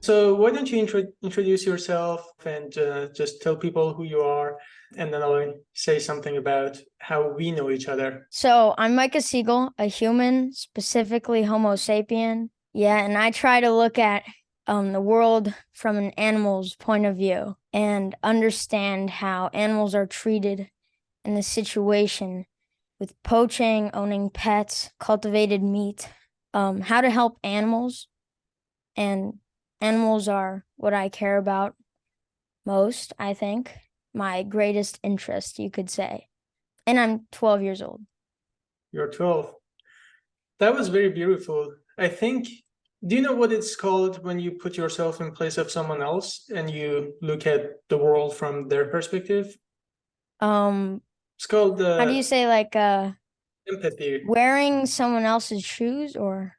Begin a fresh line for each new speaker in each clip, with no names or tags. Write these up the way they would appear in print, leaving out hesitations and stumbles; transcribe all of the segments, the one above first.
So why don't you introduce yourself and just tell people who you are, and then I'll say something about how we know each other.
So I'm Micah, a human, specifically Homo sapien. Yeah, and I try to look at the world from an animal's point of view and understand how animals are treated in the situation with poaching, owning pets, cultivated meat, how to help animals. And animals are what I care about most, I think, my greatest interest, you could say. And I'm 12 years old.
You're 12. That was very beautiful. I think, do you know what it's called when you put yourself in place of someone else and you look at the world from their perspective?
Um,
It's called
how do you say
empathy.
wearing someone else's shoes or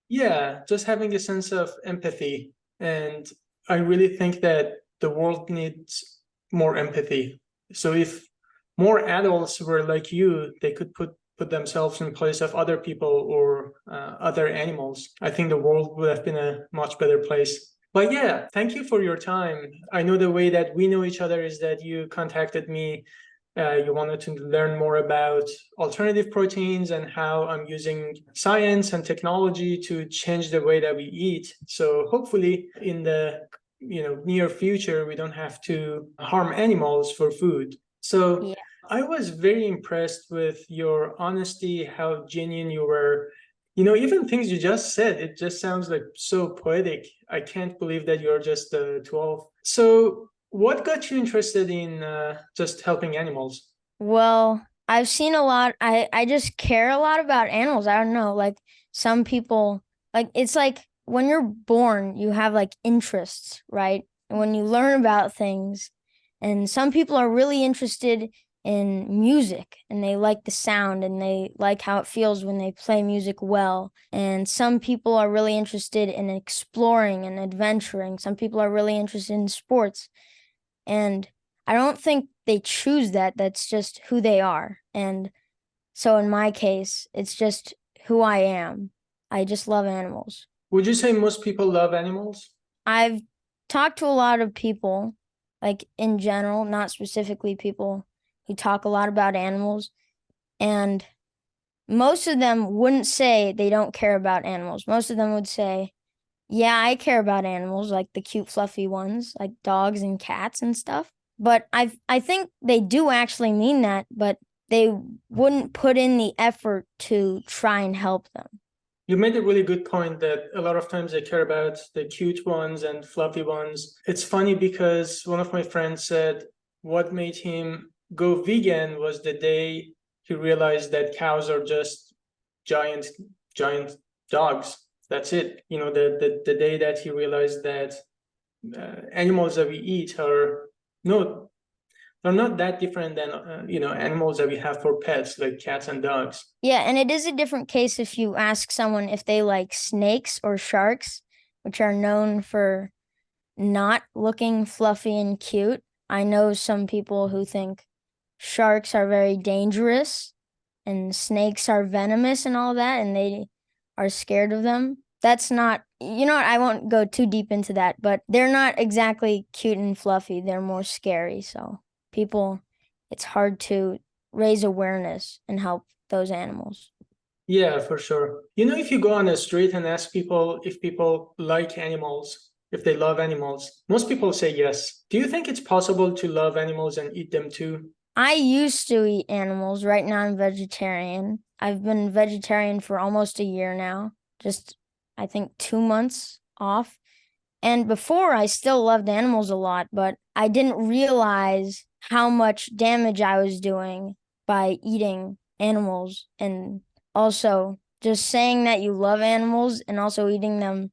Yeah, just having a sense of empathy. And I really think that the world needs more empathy. So if more adults were like you, they could put themselves in place of other people or other animals. I think the world would have been a much better place. But yeah, thank you for your time. I know the way that we know each other is that you contacted me. You wanted to learn more about alternative proteins and how I'm using science and technology to change the way that we eat. So hopefully in the near future, we don't have to harm animals for food. So
yeah.
I was very impressed with your honesty, how genuine you were. Even things you just said, it just sounds like so poetic. I can't believe that you're just 12. So what got you interested in just helping animals?
Well, I've seen a lot. I just care a lot about animals. I don't know, like some people it's like when you're born, you have like interests, right? And when you learn about things, and some people are really interested in music and they like the sound and they like how it feels when they play music well. And some people are really interested in exploring and adventuring. Some people are really interested in sports. And I don't think they choose that. That's just who they are. And so in my case, it's just who I am. I just love animals.
Would you say most people love animals?
I've talked to a lot of people, like in general, not specifically people who talk a lot about animals. And most of them wouldn't say they don't care about animals. Most of them would say, yeah, I care about animals, like the cute, fluffy ones, like dogs and cats and stuff. But I think they do actually mean that, but they wouldn't put in the effort to try and help them.
You made a really good point that a lot of times they care about the cute ones and fluffy ones. It's funny because one of my friends said what made him go vegan was the day he realized that cows are just giant, giant dogs. That's it. The day that he realized that animals that we eat are no, they're not that different than animals that we have for pets like cats and dogs.
Yeah, and it is a different case if you ask someone if they like snakes or sharks, which are known for not looking fluffy and cute. I know some people who think sharks are very dangerous and snakes are venomous and all that, and they are scared of them. That's not, what, I won't go too deep into that, but they're not exactly cute and fluffy. They're more scary. So people, it's hard to raise awareness and help those animals.
Yeah, for sure. If you go on the street and ask people if people like animals, if they love animals, most people say yes. Do you think it's possible to love animals and eat them too?
I used to eat animals. Right now I'm vegetarian. I've been vegetarian for almost a year now. Just, I think, 2 months off. And before, I still loved animals a lot, but I didn't realize how much damage I was doing by eating animals. And also, just saying that you love animals and also eating them,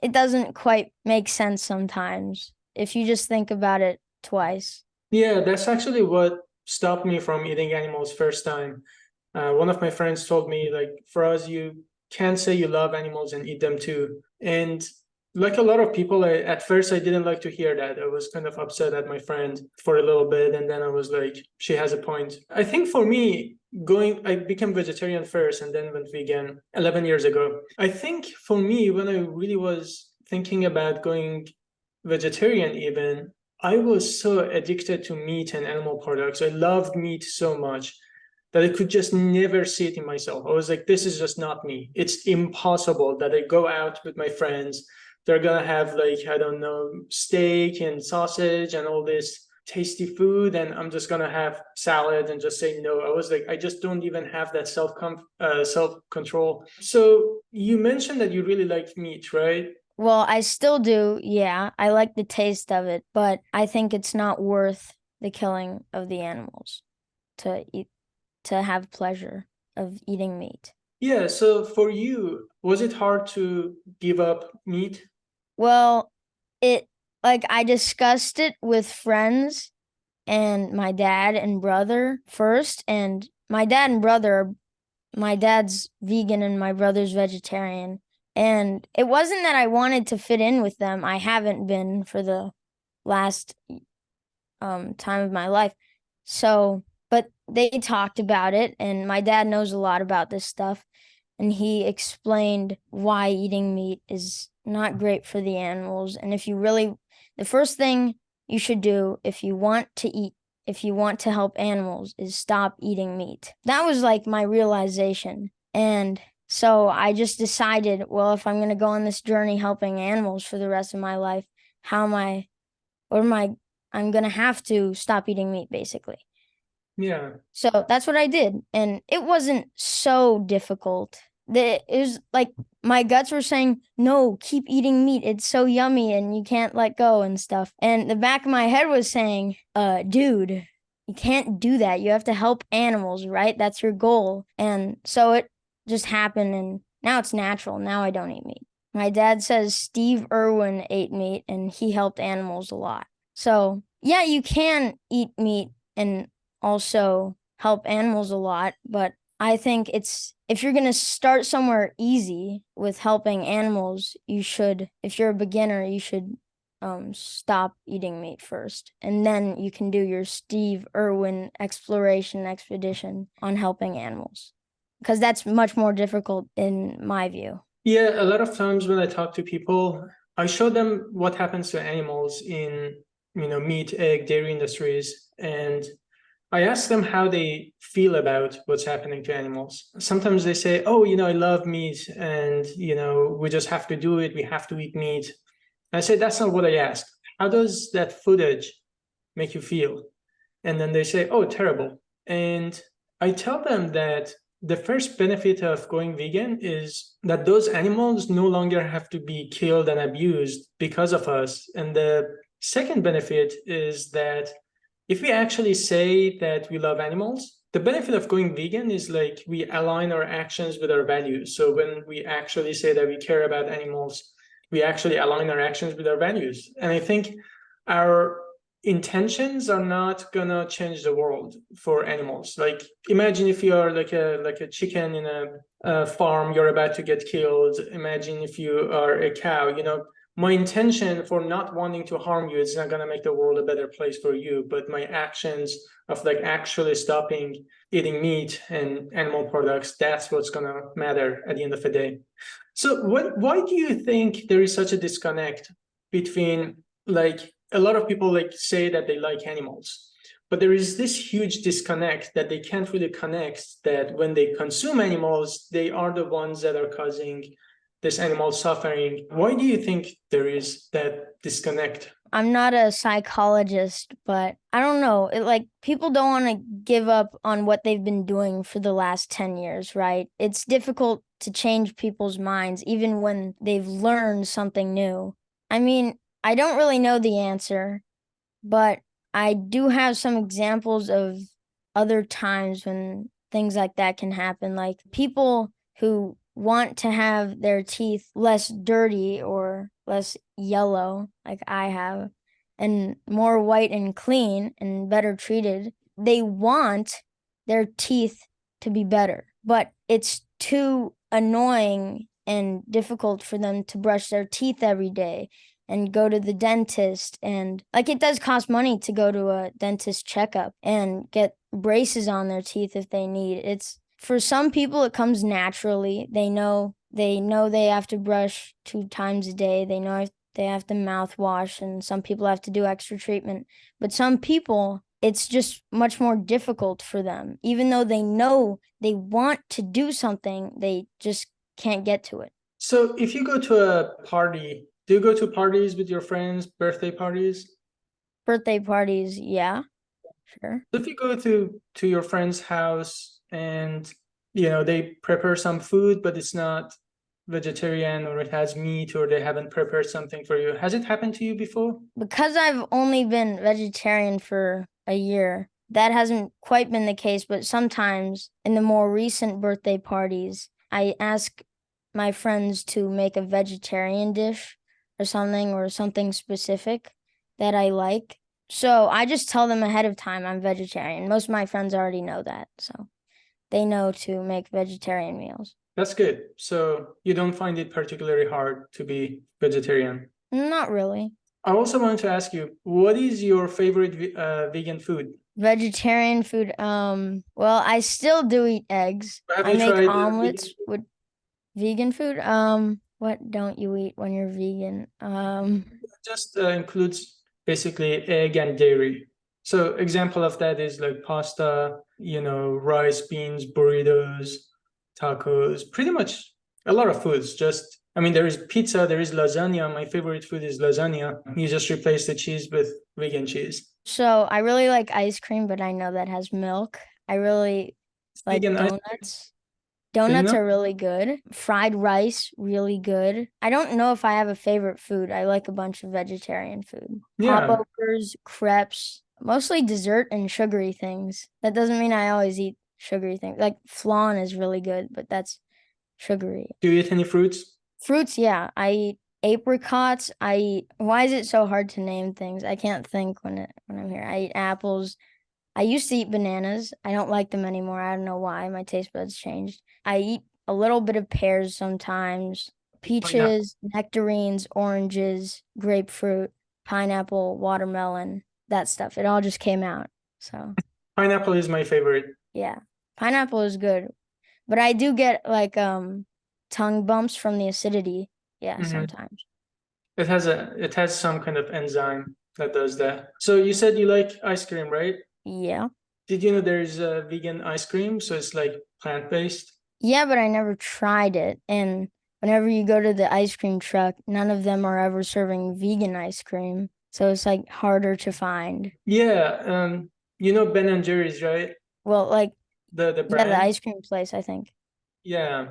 it doesn't quite make sense sometimes if you just think about it twice.
Yeah, that's actually what stopped me from eating animals first time. One of my friends told me, like, for us, you can't say you love animals and eat them too. And like a lot of people, at first I didn't like to hear that. I was kind of upset at my friend for a little bit, and then I was like, she has a point. I think for me, I became vegetarian first and then went vegan 11 years ago. I think for me, when I really was thinking about going vegetarian even, I was so addicted to meat and animal products. I loved meat so much that I could just never see it in myself. I was like, this is just not me. It's impossible that I go out with my friends. They're gonna have like, I don't know, steak and sausage and all this tasty food, and I'm just gonna have salad and just say no. I was like, I just don't even have that self control. So you mentioned that you really like meat, right?
Well, I still do. Yeah, I like the taste of it, but I think it's not worth the killing of the animals to eat, to have pleasure of eating meat.
Yeah, so for you, was it hard to give up meat?
Well, it like I discussed it with friends and my dad and brother first, and my dad's vegan and my brother's vegetarian. And it wasn't that I wanted to fit in with them. I haven't been for the last time of my life. So, but they talked about it, and my dad knows a lot about this stuff, and he explained why eating meat is not great for the animals. And the first thing you should do if you want to help animals, is stop eating meat. That was like my realization. And so I just decided, well, if I'm going to go on this journey helping animals for the rest of my life, I'm going to have to stop eating meat, basically.
Yeah.
So that's what I did. And it wasn't so difficult. It was like my guts were saying, no, keep eating meat. It's so yummy and you can't let go and stuff. And the back of my head was saying, dude, you can't do that. You have to help animals, right? That's your goal. And so it just happened, and now it's natural. Now I don't eat meat. My dad says Steve Irwin ate meat and he helped animals a lot. So yeah, you can eat meat and also help animals a lot, but I think if you're going to start somewhere easy with helping animals, if you're a beginner, you should stop eating meat first. And then you can do your Steve Irwin expedition on helping animals, because that's much more difficult in my view.
Yeah, a lot of times when I talk to people, I show them what happens to animals in, meat, egg, dairy industries, and I ask them how they feel about what's happening to animals. Sometimes they say, oh, I love meat and, we just have to do it. We have to eat meat. I say, that's not what I asked. How does that footage make you feel? And then they say, oh, terrible. And I tell them that the first benefit of going vegan is that those animals no longer have to be killed and abused because of us. And the second benefit is that if we actually say that we love animals, the benefit of going vegan is like we align our actions with our values. So when we actually say that we care about animals, we actually align our actions with our values. And I think our intentions are not gonna change the world for animals. Like imagine if you are like a chicken in a farm, you're about to get killed. Imagine if you are a cow, my intention for not wanting to harm you is not going to make the world a better place for you, but my actions of like actually stopping eating meat and animal products, that's what's going to matter at the end of the day. So why do you think there is such a disconnect between, like, a lot of people like say that they like animals, but there is this huge disconnect that they can't really connect, that when they consume animals, they are the ones that are causing this animal suffering. Why do you think there is that disconnect?
I'm not a psychologist, but I don't know. People don't want to give up on what they've been doing for the last 10 years, right? It's difficult to change people's minds even when they've learned something new. I mean, I don't really know the answer, but I do have some examples of other times when things like that can happen. Like people who want to have their teeth less dirty or less yellow, like I have, and more white and clean and better treated. They want their teeth to be better, but it's too annoying and difficult for them to brush their teeth every day and go to the dentist. And it does cost money to go to a dentist checkup and get braces on their teeth if they need. For some people, it comes naturally. They know they know they have to brush 2 times a day. They know they have to mouthwash, and some people have to do extra treatment. But some people, it's just much more difficult for them. Even though they know they want to do something, they just can't get to it.
So if you go to a party, do you go to parties with your friends, birthday parties?
Birthday parties, yeah, sure.
So if you go to your friend's house and they prepare some food, but it's not vegetarian or it has meat or they haven't prepared something for you. Has it happened to you before?
Because I've only been vegetarian for a year, that hasn't quite been the case, but sometimes in the more recent birthday parties, I ask my friends to make a vegetarian dish or something specific that I like. So I just tell them ahead of time I'm vegetarian. Most of my friends already know that, so they know to make vegetarian meals.
That's good. So you don't find it particularly hard to be vegetarian.
Not really.
I also wanted to ask you, what is your favorite vegan food?
Vegetarian food. Well, I still do eat eggs.
Have
I
you
make
tried
omelets with vegan food. What don't you eat when you're vegan?
just includes basically egg and dairy. So example of that is like pasta, rice, beans, burritos, tacos, pretty much a lot of foods. Just, I mean, there is pizza, there is lasagna. My favorite food is lasagna. You just replace the cheese with vegan cheese.
So I really like ice cream, but I know that has milk. I really like
Vegan ice cream,
donuts.
do you
Donuts
know?
are really good. Fried rice, really good. I don't know if I have a favorite food. I like a bunch of vegetarian food.
Yeah.
Popovers, crepes, mostly dessert and sugary things. That doesn't mean I always eat sugary things. Like flan is really good, but that's sugary.
Do you eat any fruits?
Fruits, yeah. I eat apricots. Why is it so hard to name things? I can't think when I'm here. I eat apples. I used to eat bananas. I don't like them anymore. I don't know why. My taste buds changed. I eat a little bit of pears sometimes,
Pineapple.
peaches, nectarines, oranges, grapefruit, pineapple, watermelon, that stuff. It all just came out. So,
Pineapple is my favorite.
yeah. Pineapple is good. But I do get like tongue bumps from the acidity. Yeah,
Mhm.
sometimes.
It has some kind of enzyme that does that. So you said you like ice cream, right?
Yeah.
Did you know there's a vegan ice cream? So it's like plant-based.
Yeah, but I never tried it. And whenever you go to the ice cream truck, none of them are ever serving vegan ice cream. So it's like harder to find.
Yeah, Ben and Jerry's, right?
Well, like,
The
yeah, the
brand.
ice cream place, I think.
Yeah.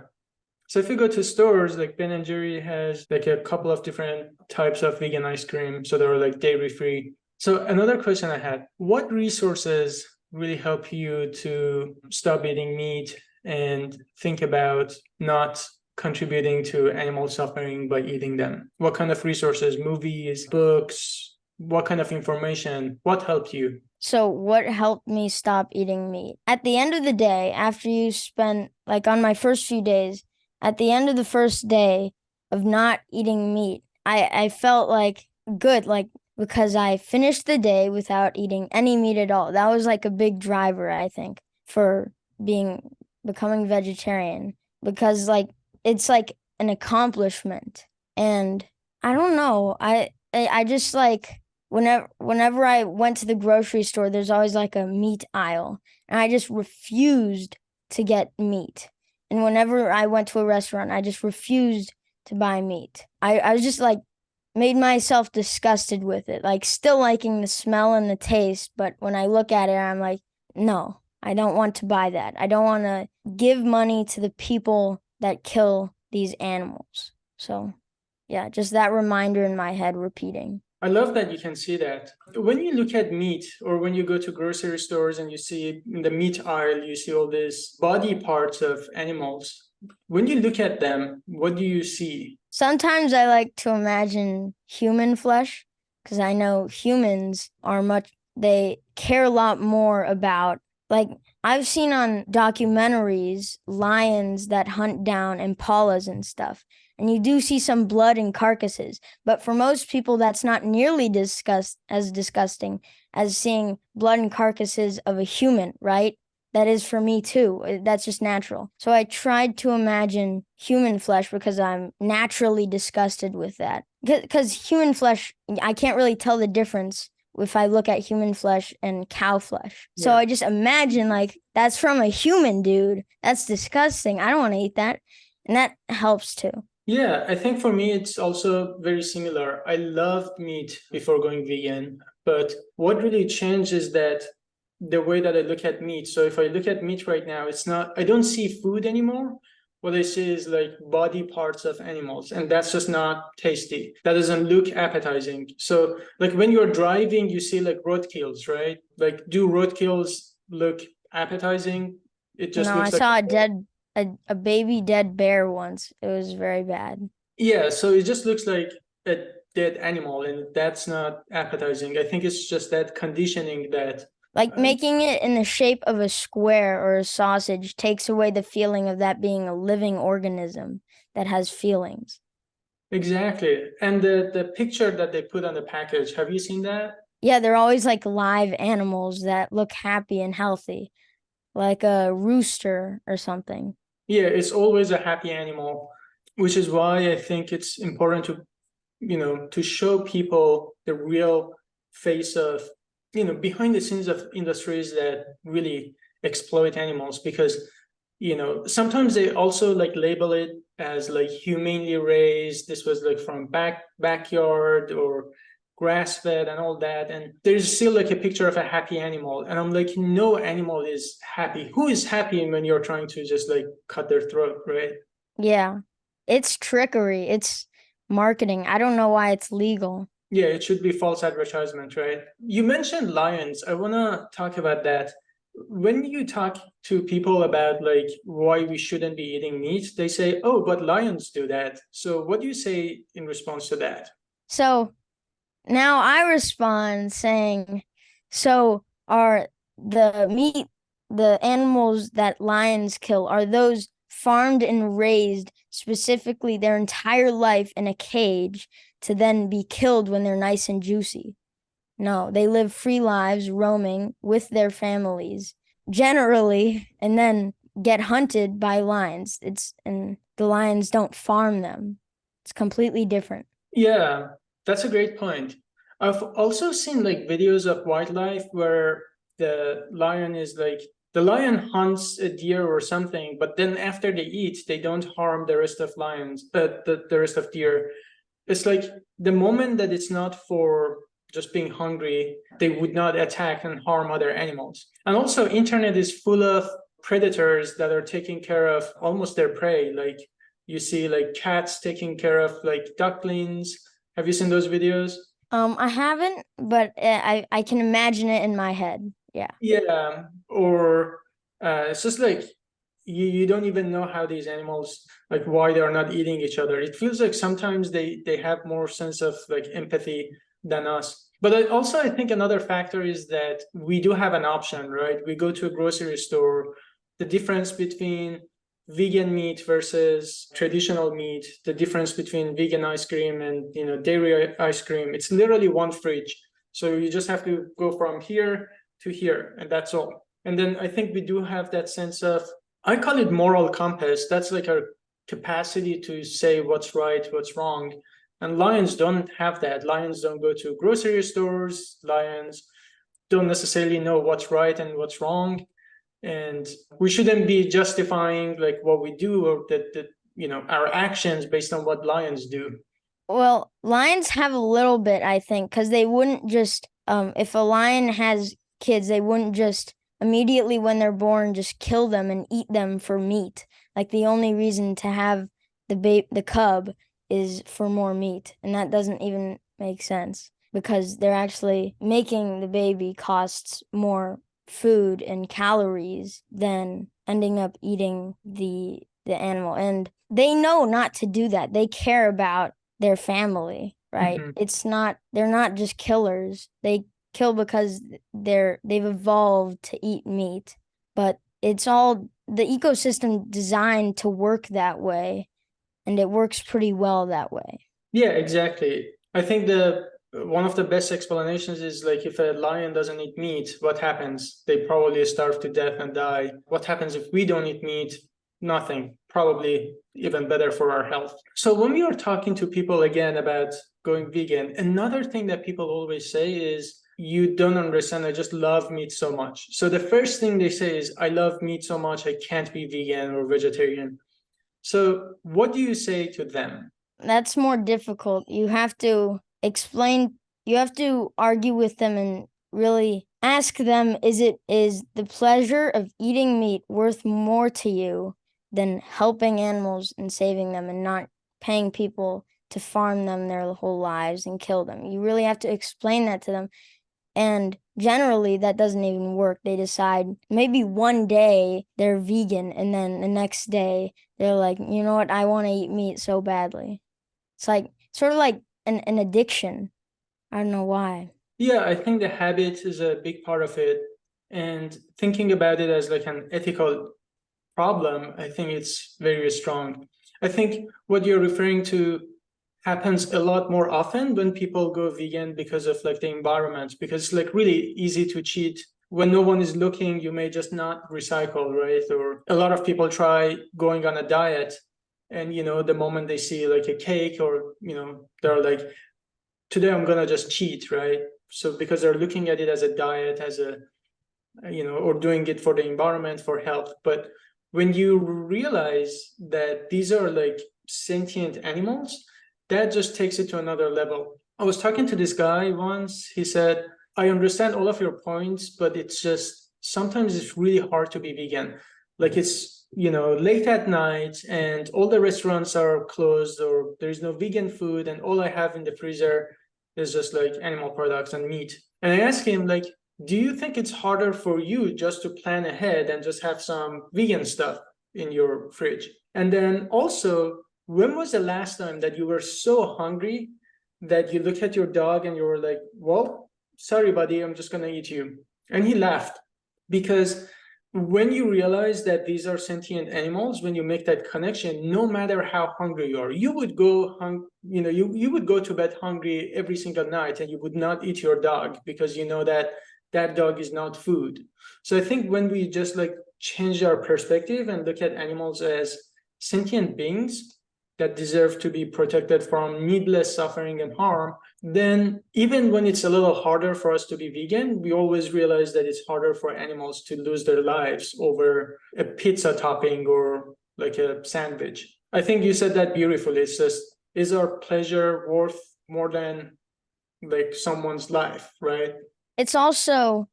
So if you go to stores, like Ben and Jerry has like a couple of different types of vegan ice cream. So they're like dairy free. So another question I had, what resources really help you to stop eating meat and think about not contributing to animal suffering by eating them? What kind of resources, movies, books, what kind of information, what helped you?
So, what helped me stop eating meat? At the end of the day, after you spend, like, on my first few days, at the end of the first day of not eating meat, I felt like good, like, because I finished the day without eating any meat at all. That was like a big driver, I think, for becoming vegetarian, because, like, it's like an accomplishment. And I don't know, I just like, whenever I went to the grocery store, there's always like a meat aisle, and I just refused to get meat. And whenever I went to a restaurant, I just refused to buy meat. I was just like made myself disgusted with it, like still liking the smell and the taste, but when I look at it, I'm like, no, I don't want to buy that. I don't want to give money to the people that kill these animals. So, yeah, just that reminder in my head repeating.
I love that you can see that. When you look at meat or when you go to grocery stores and you see in the meat aisle, you see all these body parts of animals. When you look at them, what do you see?
Sometimes I like to imagine human flesh because I know humans they care a lot more about, like, I've seen on documentaries lions that hunt down impalas and stuff. And you do see some blood and carcasses. But for most people, that's not nearly as disgusting as seeing blood and carcasses of a human, right? that is for me too. That's just natural. So I tried to imagine human flesh because I'm naturally disgusted with that. Because human flesh, I can't really tell the difference if I look at human flesh and cow flesh. So
Yeah.
I just imagine like that's from a human, dude. That's disgusting. I don't want to eat that. And that helps too.
Yeah, I think for me it's also very similar. I loved meat before going vegan, but what really changed is that the way that I look at meat. So if I look at meat right now, it's not, I don't see food anymore. What I see is like body parts of animals, and that's just not tasty. That doesn't look appetizing. So like when you're driving, you see like roadkills, right? Like do roadkills look appetizing? It just
No, I
looks like
saw a baby dead bear once. It was very bad.
yeah, so it just looks like a dead animal, and that's not appetizing. I think it's just that conditioning that
Like
uh,
making it in the shape of a square or a sausage takes away the feeling of that being a living organism that has feelings.
exactly. And the picture that they put on the package, have you seen that?
Yeah, they're always like live animals that look happy and healthy, like a rooster or something.
Yeah, it's always a happy animal, which is why I think it's important to, to show people the real face of, behind the scenes of industries that really exploit animals, because, sometimes they also like label it as like humanely raised. This was like from backyard or grass fed and all that. And there's still like a picture of a happy animal. And I'm like, no animal is happy. Who is happy when you're trying to just like cut their throat, right?
Yeah, it's trickery. It's marketing. I don't know why it's legal.
Yeah, it should be false advertisement, right? You mentioned lions. I want to talk about that. When you talk to people about like why we shouldn't be eating meat, they say, "Oh, but lions do that." So what do you say in response to that?
So now I respond saying, so are the meat, the animals that lions kill, are those farmed and raised specifically their entire life in a cage to then be killed when they're nice and juicy? No, they live free lives roaming with their families generally and then get hunted by lions. And the lions don't farm them. It's completely different.
Yeah, that's a great point. I've also seen like videos of wildlife where the lion hunts a deer or something, but then after they eat, they don't harm the rest of lions, the rest of deer. It's like the moment that it's not for just being hungry, they would not attack and harm other animals. And also, internet is full of predators that are taking care of almost their prey. Like you see like cats taking care of like ducklings. Have you seen those videos?
I haven't, but I can imagine it in my head. Yeah.
Yeah, or it's just like you don't even know how these animals like why they are not eating each other. It feels like sometimes they have more sense of like empathy than us. But I think another factor is that we do have an option, right? We go to a grocery store, the difference between vegan meat versus traditional meat, the difference between vegan ice cream and dairy ice cream, it's literally one fridge. So you just have to go from here to here, and that's all. And then I think we do have that sense of, I call it moral compass. That's like our capacity to say what's right, what's wrong. And lions don't have that. Lions don't go to grocery stores. Lions don't necessarily know what's right and what's wrong. And we shouldn't be justifying like what we do or that our actions based on what lions do.
Well, lions have a little bit, I think, because they wouldn't just if a lion has kids, they wouldn't just immediately when they're born just kill them and eat them for meat. Like the only reason to have the cub is for more meat, and that doesn't even make sense because they're actually making the baby costs more food and calories than ending up eating the animal. And they know not to do that. They care about their family, right?
Mhm.
They're not just killers. They kill because they've evolved to eat meat, but it's all the ecosystem designed to work that way, and it works pretty well that way.
Yeah, exactly. I think one of the best explanations is like if a lion doesn't eat meat, what happens? They probably starve to death and die. What happens if we don't eat meat? Nothing. Probably even better for our health. So when we are talking to people again about going vegan, another thing that people always say is, you don't understand, I just love meat so much. So the first thing they say is, I love meat so much, I can't be vegan or vegetarian. So what do you say to them?
That's more difficult. You have to explain, you have to argue with them and really ask them, is the pleasure of eating meat worth more to you than helping animals and saving them and not paying people to farm them their whole lives and kill them? You really have to explain that to them. And generally, that doesn't even work. They decide maybe one day they're vegan, and then the next day they're like, you know what, I want to eat meat so badly. It's like sort of like an addiction. I don't know why.
Yeah, I think the habit is a big part of it. And thinking about it as like an ethical problem, I think it's very strong. I think what you're referring to happens a lot more often when people go vegan because of like the environment, because it's like really easy to cheat. When no one is looking, you may just not recycle, right? Or a lot of people try going on a diet, and the moment they see like a cake, or they're like, today I'm gonna just cheat, right? So because they're looking at it as a diet, as a or doing it for the environment, for health. But when you realize that these are like sentient animals, that just takes it to another level. I was talking to this guy once. He said, I understand all of your points, but it's just sometimes it's really hard to be vegan. Like it's late at night and all the restaurants are closed, or there's no vegan food, and all I have in the freezer is just like animal products and meat. And I asked him, like, do you think it's harder for you just to plan ahead and just have some vegan stuff in your fridge? And then also, when was the last time that you were so hungry that you look at your dog and you were like, well, sorry, buddy, I'm just going to eat you? And he laughed. Because when you realize that these are sentient animals, when you make that connection, no matter how hungry you are, you would go you would go to bed hungry every single night, and you would not eat your dog because you know that that dog is not food. So I think when we just like change our perspective and look at animals as sentient beings that deserve to be protected from needless suffering and harm, then even when it's a little harder for us to be vegan, we always realize that it's harder for animals to lose their lives over a pizza topping or like a sandwich. I think you said that beautifully. It's just, is our pleasure worth more than like someone's life, right?
It's also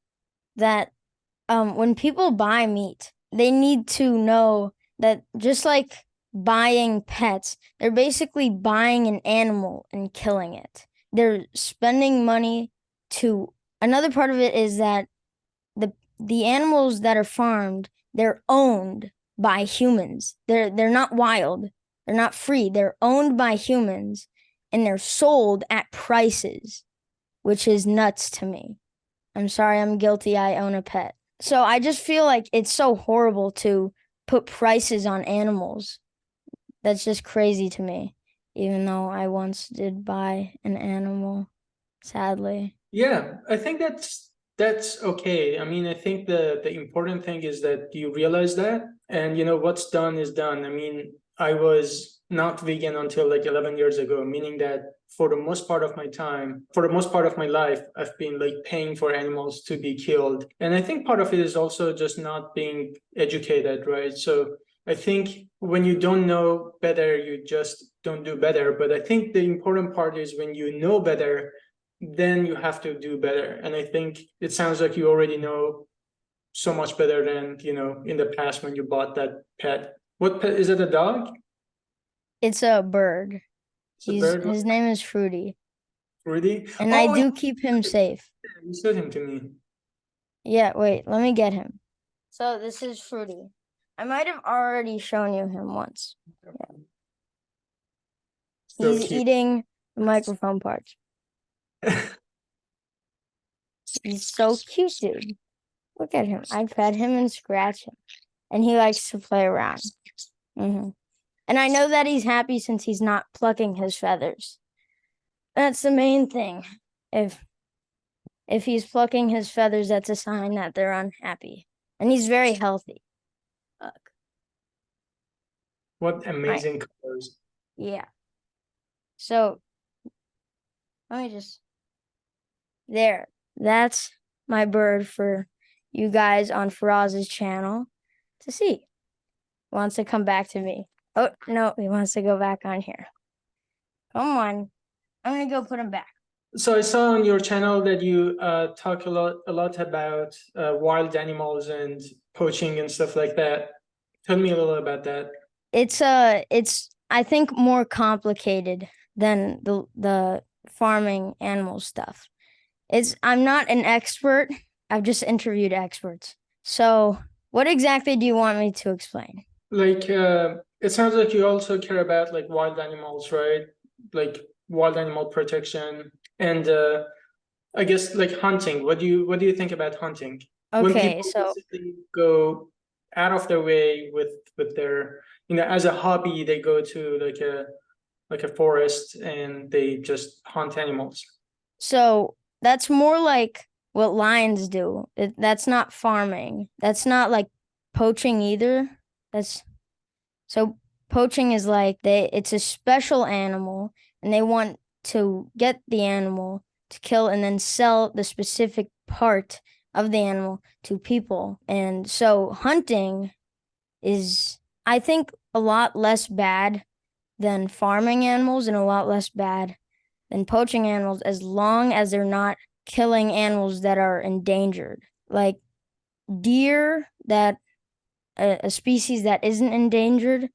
that when people buy meat, they need to know that just like buying pets, they're basically buying an animal and killing it. They're spending money to another part of it is that the animals that are farmed, they're owned by humans. They're not wild. They're not free. They're owned by humans and they're sold at prices, which is nuts to me. I'm sorry, I'm guilty. I own a pet. So I just feel like it's so horrible to put prices on animals. That's just crazy to me, even though I once did buy an animal, sadly.
Yeah, I think that's okay. I mean, I think the important thing is that you realize that, and what's done is done. I mean, I was not vegan until like 11 years ago, meaning that for the most part of my time, for the most part of my life, I've been like paying for animals to be killed. And I think part of it is also just not being educated, right? So I think when you don't know better, you just don't do better. But I think the important part is when you know better, then you have to do better. And I think it sounds like you already know so much better than, in the past when you bought that pet. What pet is it? A dog?
It's a bird.
It's a bird?
His name is Fruity.
Rudy?
And I
Oh,
do keep him safe.
you said him to me.
Yeah, wait, let me get him. So this is Fruity. I might have already shown you him once. Yeah.
So
He's
cute.
eating the microphone parts. He's so cute, dude. Look at him. I pet him and scratch him. And he likes to play around. And I know that he's happy since he's not plucking his feathers. That's the main thing. If he's plucking his feathers, that's a sign that they're unhappy. And he's very healthy. Look.
What amazing colors.
Yeah. So let me just there. That's my bird for you guys on Faraz's channel to see. Wants to come back to me. Oh no, he wants to go back on here. Come on. I'm gonna go put him back.
So I saw on your channel that you talk a lot about wild animals and poaching and stuff like that. Tell me a little about that.
It's I think more complicated than the farming animal stuff. I'm not an expert. I've just interviewed experts. So what exactly do you want me to explain?
Like it sounds like you also care about like wild animals, right? Like wild animal protection and I guess like hunting. What do you think about hunting? When
Okay,
people
so
basically go out of their way with their, as a hobby, they go to like a forest and they just hunt animals.
so that's more like what lions do. That's not farming. That's not like poaching either. That's so poaching is like it's a special animal and they want to get the animal to kill and then sell the specific part of the animal to people. And so hunting is, I think, a lot less bad than farming animals and a lot less bad than poaching animals as long as they're not killing animals that are endangered. Like deer, that a species that isn't endangered,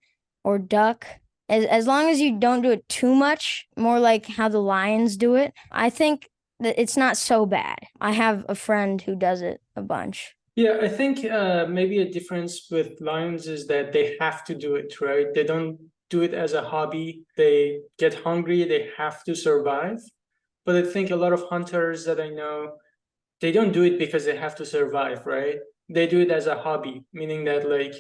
or duck. As long as you don't do it too much, more like how the lions do it, I think that it's not so bad. I have a friend who does it a bunch.
Yeah, I think maybe a difference with lions is that they have to do it, right? They don't do it as a hobby. They get hungry, they have to survive. But I think a lot of hunters that I know, they don't do it because they have to survive, right? They do it as a hobby, meaning that like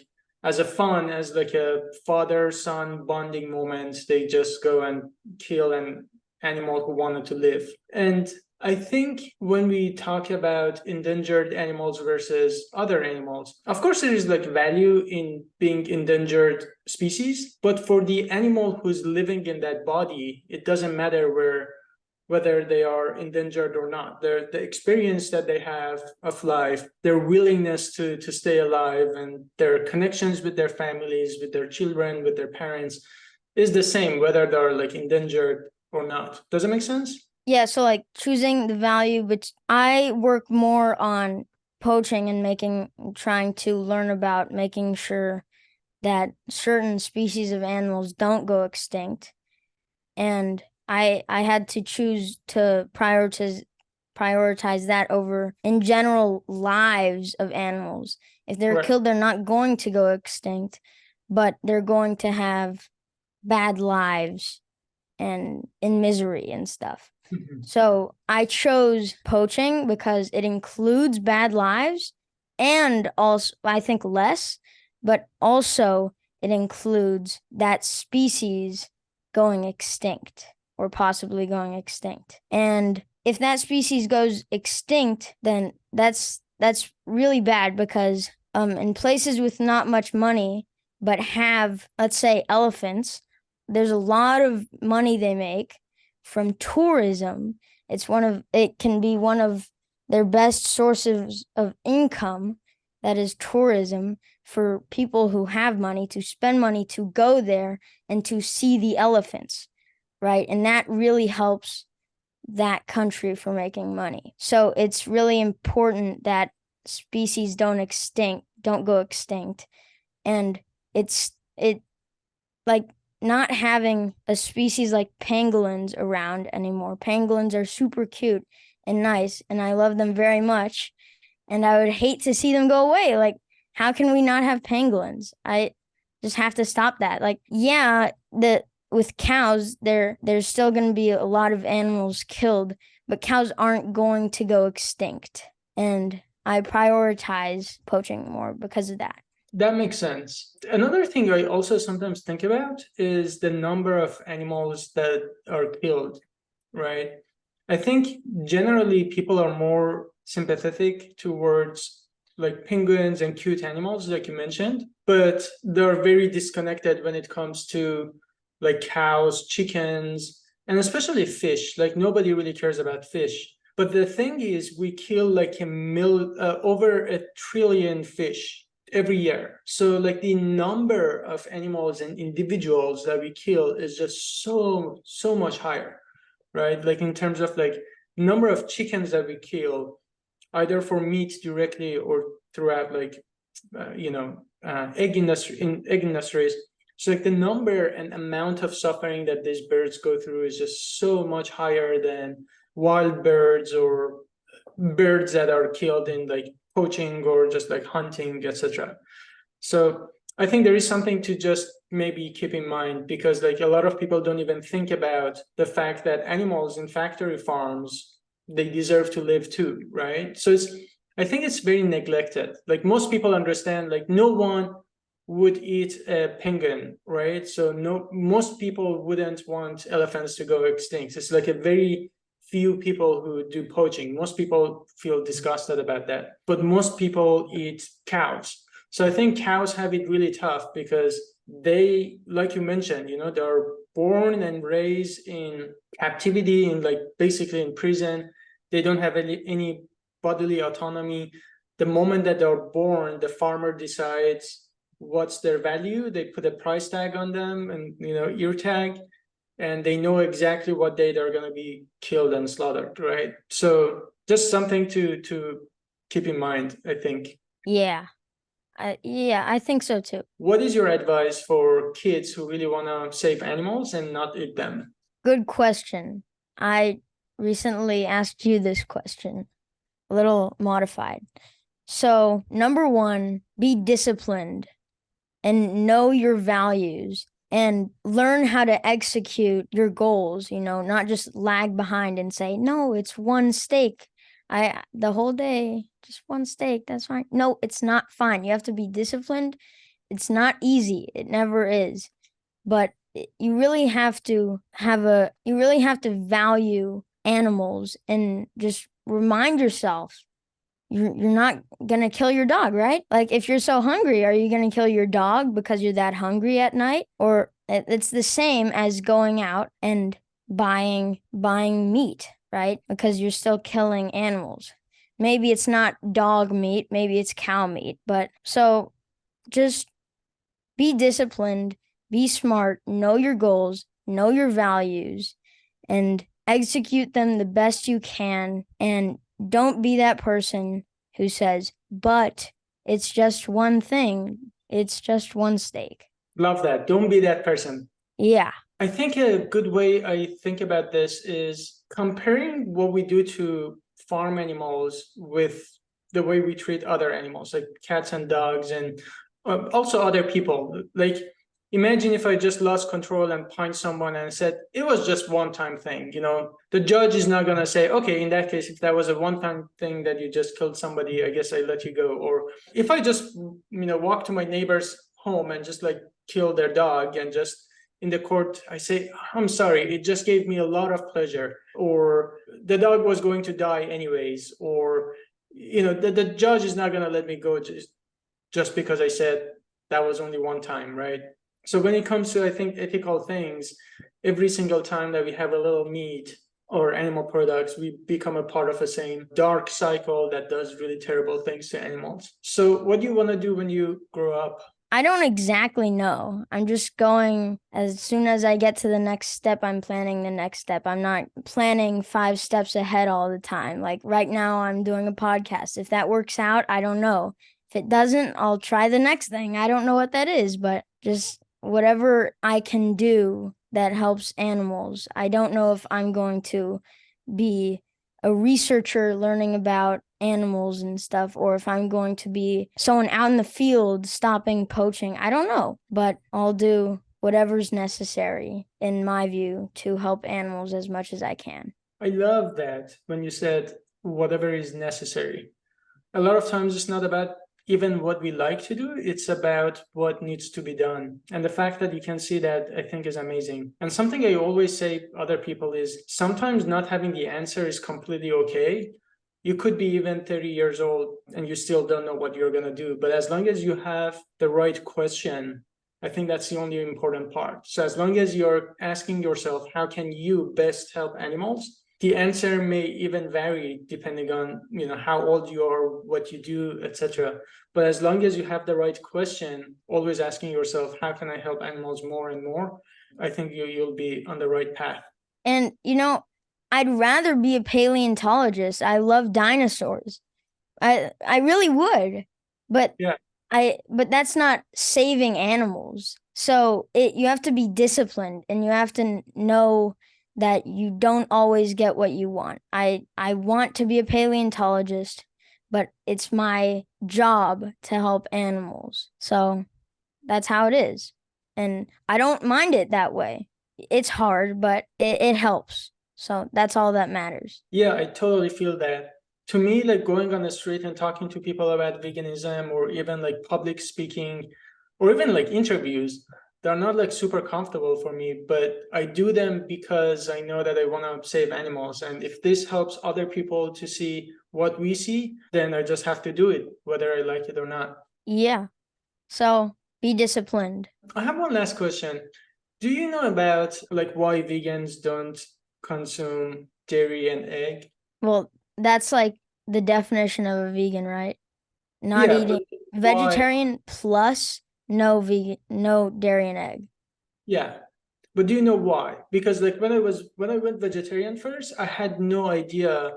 as a fun, as like a father-son bonding moment, they just go and kill an animal who wanted to live. And I think when we talk about endangered animals versus other animals, of course there is like value in being endangered species, but for the animal who's living in that body, it doesn't matter whether they are endangered or not. The experience that they have of life, their willingness to stay alive, and their connections with their families, with their children, with their parents, is the same whether they're like endangered or not. Does it make sense?
Yeah, so like choosing the value, but I work more on poaching and trying to learn about making sure that certain species of animals don't go extinct. And I had to choose to prioritize that over in general lives of animals. If they're
Right.
killed, they're not going to go extinct, but they're going to have bad lives and in misery and stuff.
Mhm.
So I chose poaching because it includes bad lives and also, I think, less, but also it includes that species going extinct or possibly going extinct. And if that species goes extinct, then that's really bad because in places with not much money but have, let's say, elephants, there's a lot of money they make from tourism. It can be one of their best sources of income, that is tourism, for people who have money to spend money to go there and to see the elephants, right? And that really helps that country for making money. So it's really important that species don't go extinct. And it like not having a species like pangolins around anymore. Pangolins are super cute and nice, and I love them very much. And I would hate to see them go away. Like, how can we not have pangolins? I just have to stop that. Like, yeah, with cows, there's still going to be a lot of animals killed, but cows aren't going to go extinct. And I prioritize poaching more because of that.
That makes sense. Another thing I also sometimes think about is the number of animals that are killed, right? I think generally people are more sympathetic towards like penguins and cute animals, like you mentioned, but they're very disconnected when it comes to like cows, chickens, and especially fish. Like nobody really cares about fish. But the thing is, we kill like over 1 trillion fish every year. So like the number of animals and individuals that we kill is just so much higher, right? Like in terms of like number of chickens that we kill, either for meat directly or throughout like egg industries. So like the number and amount of suffering that these birds go through is just so much higher than wild birds or birds that are killed in like poaching or just like hunting, etc. So I think there is something to just maybe keep in mind, because like a lot of people don't even think about the fact that animals in factory farms, they deserve to live too, right? So I think it's very neglected. Like most people understand, like no one would eat a penguin, right? So most people wouldn't want elephants to go extinct. It's like a very few people who do poaching. Most people feel disgusted about that, but most people eat cows. So I think cows have it really tough because they, like you mentioned, they're born and raised in captivity, in like basically in prison. They don't have any bodily autonomy. The moment that they're born, the farmer decides what's their value. They put a price tag on them and, ear tag, and they know exactly what day they're going to be killed and slaughtered, right? So just something to keep in mind, I think.
Yeah. I think so too.
What is your advice for kids who really want to save animals and not eat them?
Good question. I recently asked you this question, a little modified. So, number one, be disciplined and know your values and learn how to execute your goals, not just lag behind and say, no, it's one steak. The whole day, just one steak, that's fine. No, it's not fine. You have to be disciplined. It's not easy. It never is. But you really have to value animals and just remind yourself you're not gonna kill your dog, right? Like if you're so hungry, are you gonna kill your dog because you're that hungry at night? Or it's the same as going out and buying meat, right? Because you're still killing animals. Maybe it's not dog meat, maybe it's cow meat, but so just be disciplined, be smart, know your goals, know your values, and execute them the best you can. And don't be that person who says, but it's just one thing, it's just one steak.
Love that. Don't be that person.
Yeah.
I think a good way I think about this is comparing what we do to farm animals with the way we treat other animals, like cats and dogs, and also other people. Like, imagine if I just lost control and punched someone and said, it was just one-time thing, the judge is not going to say, okay, in that case, if that was a one-time thing that you just killed somebody, I guess I let you go. Or if I just, walk to my neighbor's home and just like kill their dog, and just in the court, I say, I'm sorry, it just gave me a lot of pleasure, or the dog was going to die anyways, or, the judge is not going to let me go just because I said that was only one time, right? So when it comes to, I think, ethical things, every single time that we have a little meat or animal products, we become a part of the same dark cycle that does really terrible things to animals. So what do you want to do when you grow up?
I don't exactly know. I'm just going, as soon as I get to the next step, I'm planning the next step. I'm not planning 5 steps ahead all the time. Like right now, I'm doing a podcast. If that works out, I don't know. If it doesn't, I'll try the next thing. I don't know what that is, but just whatever I can do that helps animals. I don't know if I'm going to be a researcher learning about animals and stuff, or if I'm going to be someone out in the field stopping poaching. I don't know, but I'll do whatever's necessary, in my view, to help animals as much as I can.
I love that when you said whatever is necessary. A lot of times it's not about even what we like to do, it's about what needs to be done. And the fact that you can see that, I think, is amazing. And something I always say to other people is sometimes not having the answer is completely okay. You could be even 30 years old and you still don't know what you're going to do. But as long as you have the right question, I think that's the only important part. So as long as you're asking yourself, how can you best help animals? The answer may even vary depending on, how old you are, what you do, etc. But as long as you have the right question, always asking yourself, how can I help animals more and more? I think you'll be on the right path.
And I'd rather be a paleontologist. I love dinosaurs. I really would. But
Yeah.
but that's not saving animals. So you have to be disciplined and you have to know that you don't always get what you want. I want to be a paleontologist, but it's my job to help animals. So that's how it is. And I don't mind it that way. It's hard, but it helps. So that's all that matters.
Yeah, I totally feel that. To me, like going on the street and talking to people about veganism or even like public speaking or even like interviews, they're not like super comfortable for me, but I do them because I know that I want to save animals. And if this helps other people to see what we see, then I just have to do it, whether I like it or not.
Yeah. So be disciplined.
I have one last question. Do you know about like why vegans don't consume dairy and egg?
Well, that's like the definition of a vegan, right? Not
Yeah, but
eating
why?
vegetarian plus no vegan, no dairy and egg.
Yeah. But do you know why? Because like when I went vegetarian first, I had no idea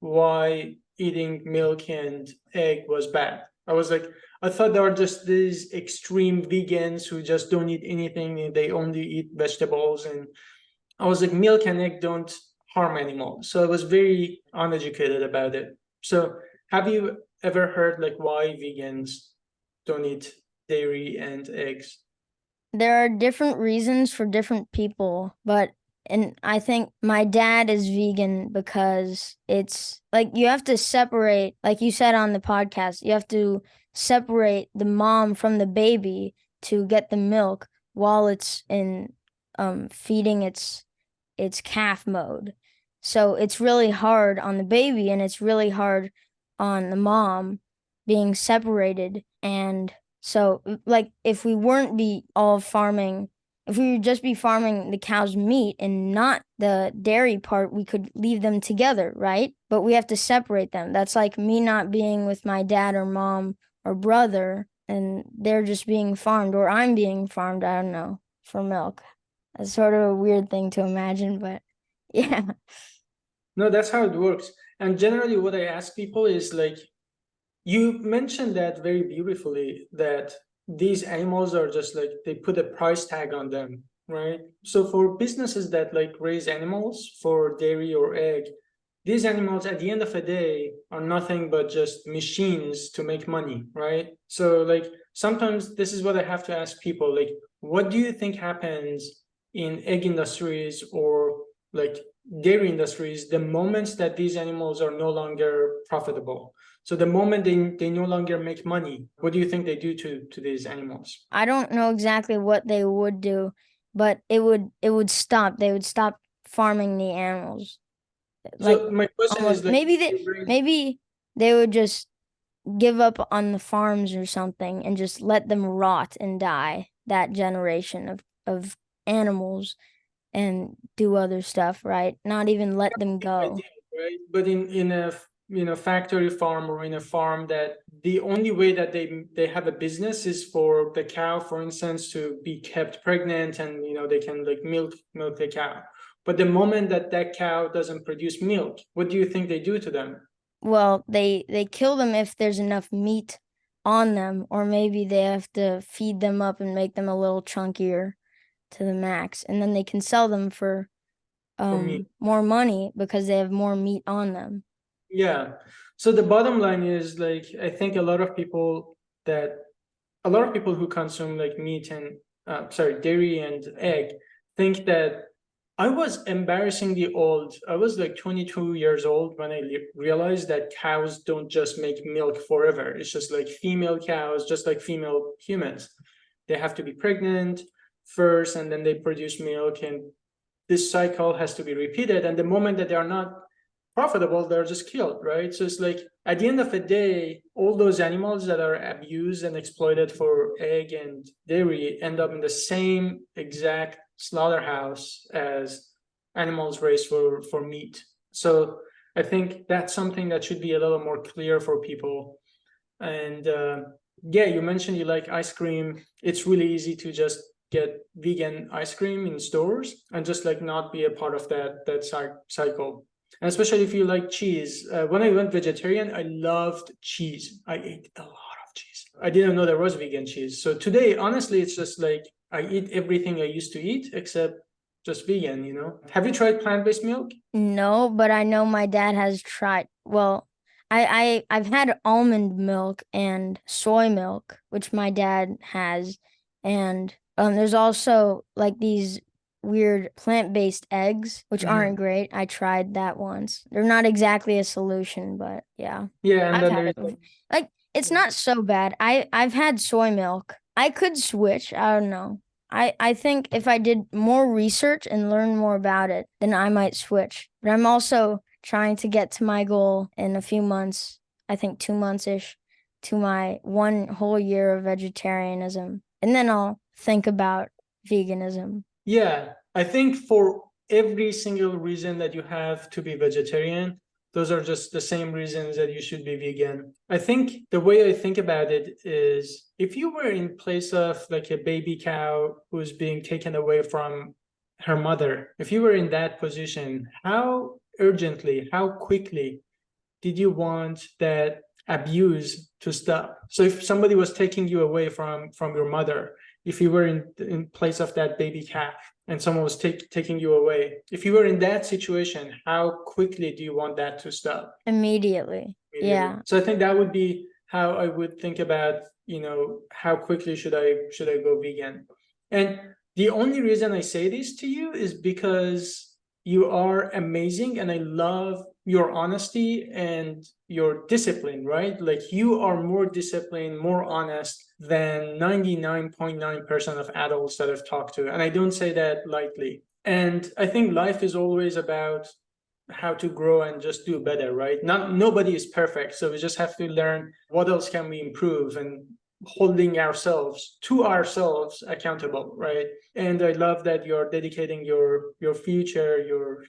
why eating milk and egg was bad. I was like, I thought there were just these extreme vegans who just don't eat anything and they only eat vegetables. And I was like, milk and egg don't harm animals. So I was very uneducated about it. So have you ever heard like why vegans don't eat dairy and eggs?
There are different reasons for different people, but and I think my dad is vegan because it's like you have to separate, like you said on the podcast, you have to separate the mom from the baby to get the milk while it's in feeding its calf mode. So it's really hard on the baby and it's really hard on the mom being separated. And so like if we weren't be all farming, if we would just be farming the cow's meat and not the dairy part, we could leave them together, right? But we have to separate them. That's like me not being with my dad or mom or brother and they're just being farmed or I'm being farmed, I don't know, for milk. That's sort of a weird thing to imagine, but yeah.
No, that's how it works. And generally, what I ask people is like, you mentioned that very beautifully that these animals are just like they put a price tag on them, right? So for businesses that like raise animals for dairy or egg, these animals at the end of the day are nothing but just machines to make money, right? So like sometimes this is what I have to ask people, like, what do you think happens in egg industries or like dairy industries the moments that these animals are no longer profitable? So the moment they no longer make money, what do you think they do to these animals?
I don't know exactly what they would do, but it would stop. They would stop farming the animals. Like
So my question is
almost
like,
maybe they would just give up on the farms or something and just let them rot and die, that generation of animals and do other stuff, right? Not even let them go.
idea, right? But in a factory farm or in a farm that the only way that they have a business is for the cow, for instance, to be kept pregnant and they can like milk the cow. But the moment that that cow doesn't produce milk, what do you think they do to them?
Well, they kill them if there's enough meat on them, or maybe they have to feed them up and make them a little chunkier to the max, and then they can sell them for
For me,
more money because they have more meat on them.
yeah. So the bottom line is like I think a lot of people who consume like meat and dairy and egg think that I was embarrassingly old. I was like 22 years old when I realized that cows don't just make milk forever. It's just like female cows, just like female humans. They have to be pregnant first and then they produce milk, and this cycle has to be repeated. And the moment that they are not profitable, they're just killed, right? So it's like at the end of the day, all those animals that are abused and exploited for egg and dairy end up in the same exact slaughterhouse as animals raised for meat. So I think that's something that should be a little more clear for people. And yeah, you mentioned you like ice cream. It's really easy to just get vegan ice cream in stores and just like not be a part of that cycle. And especially if you like cheese. When I went vegetarian, I loved cheese. I ate a lot of cheese. I didn't know there was vegan cheese. So today, honestly, it's just like I eat everything I used to eat except just vegan, you know? Have you tried plant-based milk?
No, but I know my dad has tried. Well, I've had almond milk and soy milk, which my dad has, and there's also like these weird plant-based eggs, which aren't great. I tried that once. They're not exactly a solution, but yeah.
Yeah, and
I've
then
had
there's
it. Like it's not so bad. I've had soy milk. I could switch. I don't know. I think if I did more research and learn more about it, then I might switch. But I'm also trying to get to my goal in a few months, I think 2 months-ish, to my 1 whole year of vegetarianism. And then I'll think about veganism.
Yeah, I think for every single reason that you have to be vegetarian, those are just the same reasons that you should be vegan. I think the way I think about it is if you were in place of like a baby cow who's being taken away from her mother, if you were in that position, how urgently, how quickly did you want that abuse to stop? So if somebody was taking you away from your mother, if you were in place of that baby calf and someone was taking you away, if you were in that situation, how quickly do you want that to stop?
Immediately. Yeah.
So I think that would be how I would think about, you know, how quickly should I go vegan? And the only reason I say this to you is because you are amazing and I love your honesty and your discipline, right? Like you are more disciplined, more honest than 99.9% of adults that I've talked to. And I don't say that lightly. And I think life is always about how to grow and just do better, right? Nobody is perfect, so we just have to learn what else can we improve and holding ourselves to ourselves accountable, right? And I love that you're dedicating your future,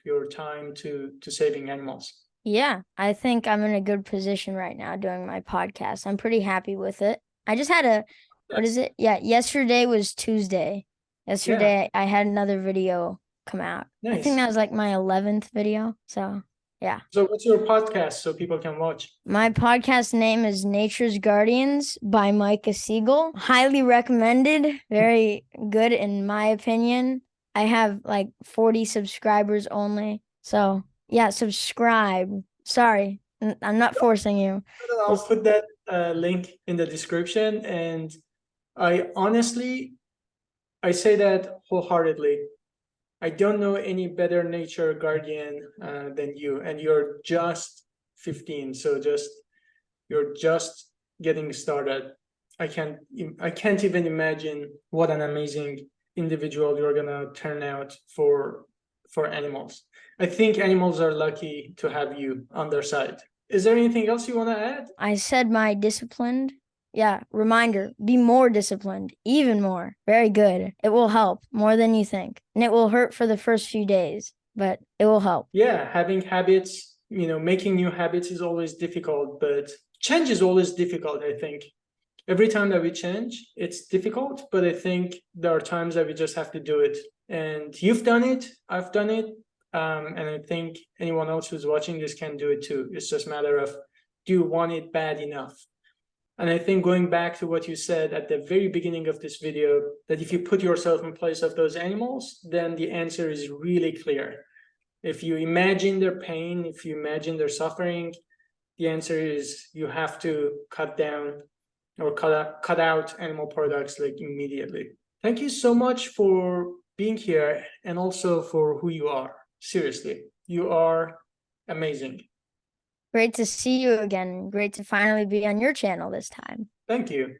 your time to saving animals.
Yeah, I think I'm in a good position right now doing my podcast. I'm pretty happy with it. I just had what is it? Yeah, yesterday was Tuesday.
Yeah,
Yesterday I had another video come out. I think
nice.
that was like my 11th video. So, yeah.
So what's your podcast so people can watch?
My podcast name is Nature's Guardians by Micah Siegel. Highly recommended. Very good in my opinion. I have like 40 subscribers only. So, yeah, subscribe. Sorry, I'm not forcing you.
I'll put that link in the description. And I honestly, I say that wholeheartedly. I don't know any better nature guardian than you, and you're just 15, so you're just getting started. I can't even imagine what an amazing individual you're gonna turn out for animals. I think animals are lucky to have you on their side. Is there anything else you want to add?
I said my disciplined. Yeah, reminder, be more disciplined, even more. Very good. It will help more than you think. And it will hurt for the first few days, but it will help.
Yeah, having habits, making new habits is always difficult, but change is always difficult, I think. Every time that we change, it's difficult, but I think there are times that we just have to do it. And you've done it, I've done it, and I think anyone else who's watching this can do it too. It's just a matter of, do you want it bad enough? And I think going back to what you said at the very beginning of this video, that if you put yourself in place of those animals, then the answer is really clear. If you imagine their pain, if you imagine their suffering, the answer is you have to cut down or cut out animal products like immediately. Thank you so much for being here and also for who you are. Seriously, you are amazing.
Great to see you again. Great to finally be on your channel this time.
Thank you.